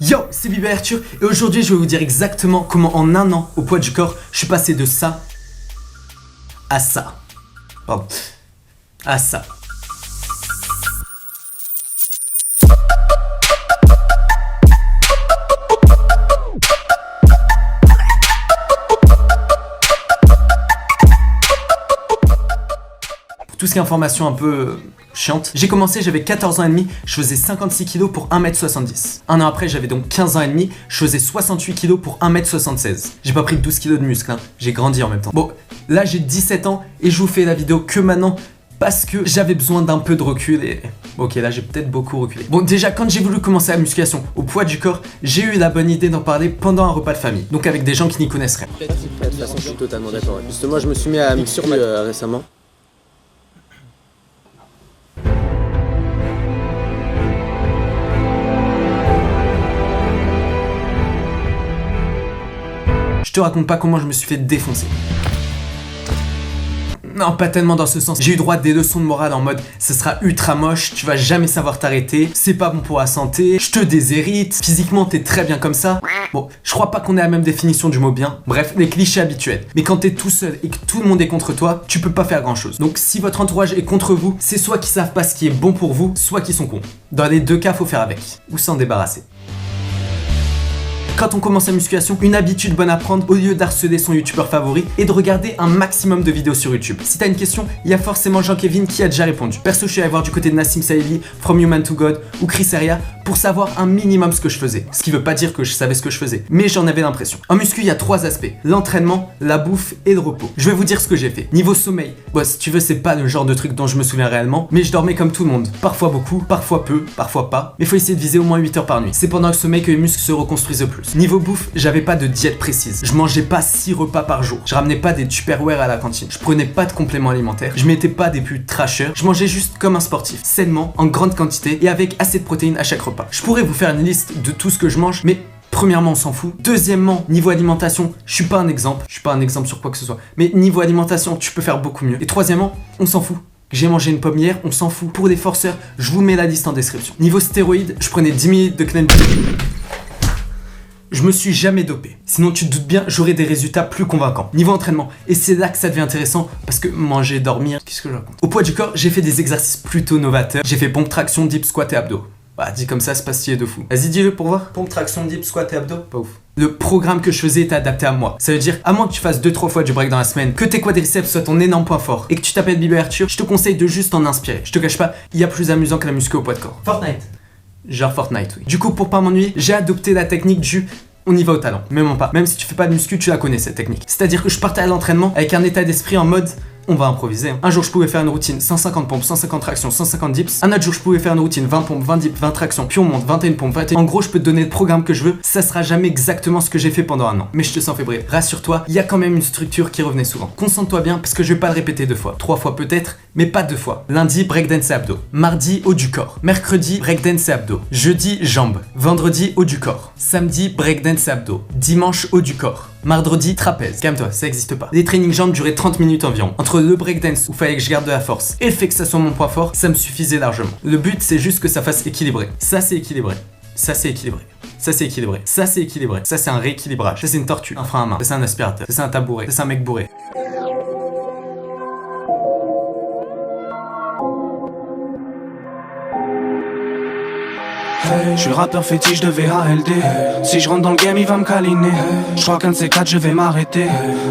Yo, c'est Bibi Arthur et aujourd'hui je vais vous dire exactement comment en un an au poids du corps je suis passé de ça à ça. Pardon. À ça. Pour tout ce qui est information un peu chiante, j'ai commencé, j'avais 14 ans et demi, je faisais 56 kg pour 1m70. Un an après, j'avais donc 15 ans et demi, je faisais 68 kg pour 1m76. J'ai pas pris 12 kg de muscle, hein. J'ai grandi en même temps. Bon, là j'ai 17 ans et je vous fais la vidéo que maintenant parce que j'avais besoin d'un peu de recul et... Ok, là j'ai peut-être beaucoup reculé. Bon, déjà quand j'ai voulu commencer la musculation au poids du corps, j'ai eu la bonne idée d'en parler pendant un repas de famille. Donc avec des gens qui n'y connaissent rien. De toute façon, je suis totalement d'accord. Justement, moi je me suis mis à muscu récemment. Je te raconte pas comment je me suis fait défoncer. Non, pas tellement dans ce sens. J'ai eu droit à des leçons de morale en mode ça sera ultra moche, tu vas jamais savoir t'arrêter, c'est pas bon pour la santé, je te déshérite, physiquement t'es très bien comme ça. Bon, je crois pas qu'on ait la même définition du mot bien. Bref, les clichés habituels. Mais quand t'es tout seul et que tout le monde est contre toi, tu peux pas faire grand chose. Donc si votre entourage est contre vous, c'est soit qu'ils savent pas ce qui est bon pour vous, soit qu'ils sont cons. Dans les deux cas, faut faire avec. Ou s'en débarrasser. Quand on commence la musculation, une habitude bonne à prendre au lieu d'harceler son youtubeur favori est de regarder un maximum de vidéos sur YouTube. Si t'as une question, il y a forcément Jean-Kevin qui a déjà répondu. Perso, je suis allé voir du côté de Nassim Saïli, From Human to God ou Chris Heria pour savoir un minimum ce que je faisais. Ce qui veut pas dire que je savais ce que je faisais, mais j'en avais l'impression. En muscu, il y a trois aspects: l'entraînement, la bouffe et le repos. Je vais vous dire ce que j'ai fait. Niveau sommeil, bon, si tu veux, c'est pas le genre de truc dont je me souviens réellement, mais je dormais comme tout le monde. Parfois beaucoup, parfois peu, parfois pas. Mais faut essayer de viser au moins 8 heures par nuit. C'est pendant le sommeil que les muscles se reconstruisent le plus. Niveau bouffe, j'avais pas de diète précise. Je mangeais pas 6 repas par jour. Je ramenais pas des Tupperware à la cantine. Je prenais pas de compléments alimentaires. Je mettais pas des pulls trashers. Je mangeais juste comme un sportif, sainement, en grande quantité et avec assez de protéines à chaque repas. Je pourrais vous faire une liste de tout ce que je mange, mais premièrement, on s'en fout. Deuxièmement, niveau alimentation, je suis pas un exemple. Je suis pas un exemple sur quoi que ce soit. Mais niveau alimentation, tu peux faire beaucoup mieux. Et troisièmement, on s'en fout. J'ai mangé une pomme hier, on s'en fout. Pour les forceurs, je vous mets la liste en description. Niveau stéroïdes, je prenais 10 minutes de clean. Je me suis jamais dopé. Sinon, tu te doutes bien, j'aurais des résultats plus convaincants. Niveau entraînement, et c'est là que ça devient intéressant, parce que manger, dormir, qu'est-ce que je raconte? Au poids du corps, j'ai fait des exercices plutôt novateurs. J'ai fait pompe, traction, dip, squat et abdos. Bah, dit comme ça, c'est pas stylé de fou. Vas-y, dis-le pour voir. Pompe, traction, dip, squat et abdos, pas ouf. Le programme que je faisais était adapté à moi. Ça veut dire, à moins que tu fasses 2-3 fois du break dans la semaine, que tes quadriceps soient ton énorme point fort, et que tu t'appelles Bibi Arthur, je te conseille de juste en inspirer. Je te cache pas, il y a plus amusant que la muscu au poids de corps. Fortnite. Genre Fortnite, oui. Du coup, pour pas m'ennuyer, j'ai adopté la technique du on y va au talent, même pas. Même si tu fais pas de muscu, tu la connais cette technique. C'est-à-dire que je partais à l'entraînement avec un état d'esprit en mode on va improviser. Un jour je pouvais faire une routine 150 pompes, 150 tractions, 150 dips. Un autre jour je pouvais faire une routine 20 pompes, 20 dips, 20 tractions, puis on monte 21 pompes, 21. En gros je peux te donner le programme que je veux. Ça sera jamais exactement ce que j'ai fait pendant un an. Mais je te sens fébrile. Rassure-toi, il y a quand même une structure qui revenait souvent. Concentre-toi bien parce que je vais pas le répéter 2 fois. 3 fois peut-être, mais pas 2 fois. Lundi, breakdance et abdos. Mardi, haut du corps. Mercredi, breakdance et abdos. Jeudi, jambes. Vendredi, haut du corps. Samedi, breakdance et abdos. Dimanche, haut du corps. Mardi, trapèze. Calme-toi, ça existe pas. Les trainings jambes duraient 30 minutes environ. Entre le breakdance où fallait que je garde de la force et le fait que ça soit mon point fort, ça me suffisait largement. Le but, c'est juste que ça fasse équilibré. Ça, c'est équilibré. Ça, c'est équilibré. Ça, c'est équilibré. Ça, c'est équilibré. Ça, c'est un rééquilibrage. Ça, c'est une tortue. Un frein à main. Ça, c'est un aspirateur. Ça, c'est un tabouret. Ça, c'est un mec bourré. Je suis rappeur fétiche de VALD. Si je rentre dans le game, il va me câliner. Je crois qu'un de ces quatre, je vais m'arrêter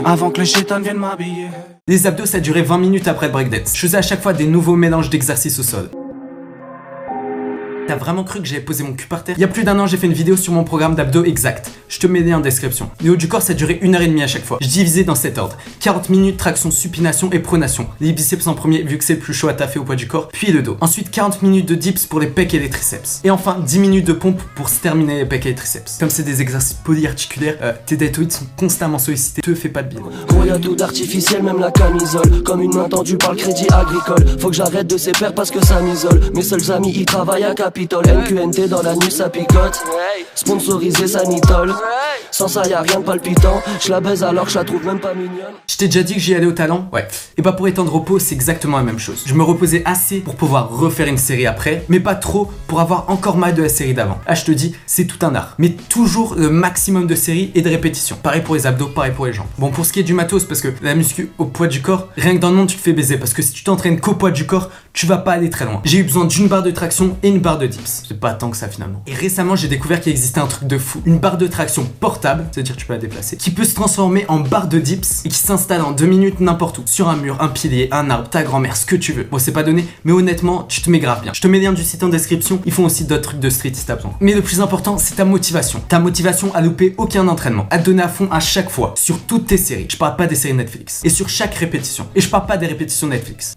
avant que les chétans viennent m'habiller. Les abdos, ça durait 20 minutes après le breakdance. Je faisais à chaque fois des nouveaux mélanges d'exercices au sol. T'as vraiment cru que j'avais posé mon cul par terre? Il y a plus d'1 an, j'ai fait une vidéo sur mon programme d'abdos exact. Je te mets les en description. Le haut du corps, ça durait 1h30 à chaque fois. Je divisais dans cet ordre. 40 minutes traction, supination et pronation. Les biceps en premier, vu que c'est le plus chaud à taffer au poids du corps, puis le dos. Ensuite, 40 minutes de dips pour les pecs et les triceps. Et enfin, 10 minutes de pompe pour se terminer les pecs et les triceps. Comme c'est des exercices polyarticulaires, tes deltoïdes sont constamment sollicités. Te fais pas de bide. Gros, y'a tout d'artificiel, même la camisole. Comme une main tendue par le crédit agricole. Faut que j'arrête de séparer parce que ça m'isole. Mes seuls amis, ils travaillent à Capitole. NQNT dans la nuit, ça picote. Sponsorisé, sanitol. Sans ça y'a rien de palpitant. Je la baise alors que je la trouve même pas mignonne. Je t'ai déjà dit que j'y allais au talent? Ouais. Et bah pour les temps de repos, c'est exactement la même chose. Je me reposais assez pour pouvoir refaire une série après, mais pas trop pour avoir encore mal de la série d'avant. Ah, je te dis, c'est tout un art. Mais toujours le maximum de séries et de répétitions. Pareil pour les abdos, pareil pour les jambes. Bon, pour ce qui est du matos, parce que la muscu au poids du corps, rien que dans le monde, tu te fais baiser. Parce que si tu t'entraînes qu'au poids du corps, tu vas pas aller très loin. J'ai eu besoin d'une barre de traction et une barre de dips. C'est pas tant que ça finalement. Et récemment, j'ai découvert qu'il existait un truc de fou. Une barre de traction portable, c'est-à-dire que tu peux la déplacer, qui peut se transformer en barre de dips et qui s'installe en 2 minutes n'importe où. Sur un mur, un pilier, un arbre, ta grand-mère, ce que tu veux. Bon, c'est pas donné, mais honnêtement, tu te mets grave bien. Je te mets le lien du site en description. Ils font aussi d'autres trucs de street si t'as besoin. Mais le plus important, c'est ta motivation. Ta motivation à louper aucun entraînement. À te donner à fond à chaque fois. Sur toutes tes séries. Je parle pas des séries Netflix. Et sur chaque répétition. Et je parle pas des répétitions Netflix.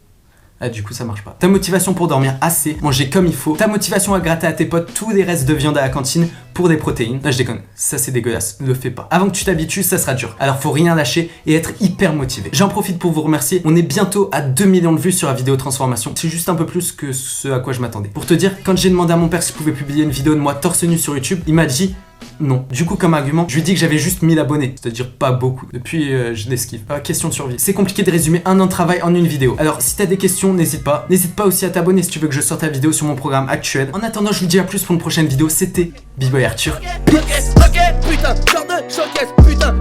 Ah, du coup ça marche pas. Ta motivation pour dormir assez, manger comme il faut. Ta motivation à gratter à tes potes tous les restes de viande à la cantine pour des protéines. Là je déconne, ça c'est dégueulasse, ne le fais pas. Avant que tu t'habitues, ça sera dur. Alors faut rien lâcher et être hyper motivé. J'en profite pour vous remercier. On est bientôt à 2 millions de vues sur la vidéo transformation. C'est juste un peu plus que ce à quoi je m'attendais. Pour te dire, quand j'ai demandé à mon père si je pouvais publier une vidéo de moi torse nu sur YouTube, il m'a dit non. Du coup, comme argument, je lui ai dit que j'avais juste 1000 abonnés, c'est-à-dire pas beaucoup. Depuis, je l'esquive. Question de survie. C'est compliqué de résumer un an de travail en une vidéo. Alors, si t'as des questions, n'hésite pas. N'hésite pas aussi à t'abonner si tu veux que je sorte la vidéo sur mon programme actuel. En attendant, je vous dis à plus pour une prochaine vidéo. C'était B-Boy Arthur. Ok, putain, genre de showcase, putain,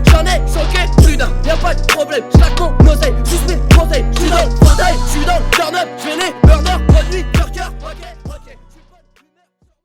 j'en ai choqué plus d'un, y'a pas de problème, j'la con, n'osez, juste